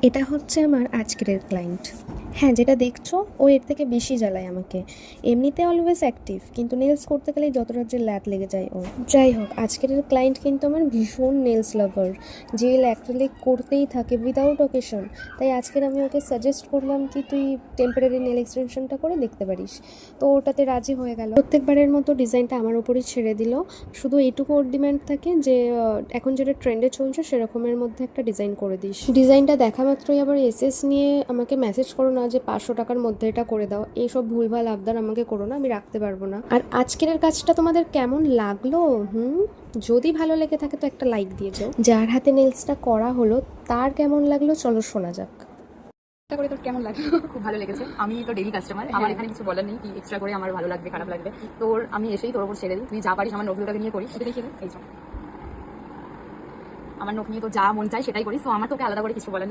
এটা হচ্ছে আমার আজকের ক্লায়েন্ট। হ্যাঁ, যেটা দেখছো ও এর থেকে বেশি জ্বালায় আমাকে। এমনিতে অলওয়েজ অ্যাক্টিভ, কিন্তু নেলস করতে গেলেই যতটা যে ল্যাদ লেগে যায় ওর। যাই হোক, আজকের ক্লায়েন্ট কিন্তু আমার ভীষণ নেলস লাভার, যে অ্যাক্রিলিক করতেই থাকে উইদাউট অকেশন। তাই আজকের আমি ওকে সাজেস্ট করলাম কি তুই টেম্পোরারি নেল এক্সটেনশনটা করে দেখতে পারিস। তো ওটাতে রাজি হয়ে গেল। প্রত্যেকবারের মতো ডিজাইনটা আমার ওপরই ছেড়ে দিল। শুধু এইটুকু ওর ডিম্যান্ড থাকে যে এখন যেটা ট্রেন্ডে চলছে সেরকমের মধ্যে একটা ডিজাইন করে দিস। ডিজাইনটা দেখা মাত্রই আবার এসএস নিয়ে আমাকে মেসেজ করো না যে 500 টাকার মধ্যে এটা করে দাও। এইসব ভুলভাল আবদার আমাকে করো না, আমি রাখতে পারবো না। আর আজকের কাজটা তোমাদের কেমন লাগলো? যদি ভালো লেগে থাকে তো একটা লাইক দিয়ে যাও। যার হাতে নেলসটা করা হলো তার কেমন লাগলো চলো শোনা যাক। করে তোর কেমন লাগলো? খুব ভালো লেগেছে। আমি তো ডেইলি কাস্টমার, আমার এখানে কিছু বলার নেই কি এক্সট্রা করে আমার ভালো লাগবে খারাপ লাগবে। তোর আমি এসেই তোর উপর ছেড়ে দিই, তুই যা পারিস আমার নখগুলোকে নিয়ে করিস। এটা দেখি এই আমার নখ নিয়ে তো যা মন চাই সেটাই করিস, তো আমার তোকে আলাদা করে কিছু বলার নেই।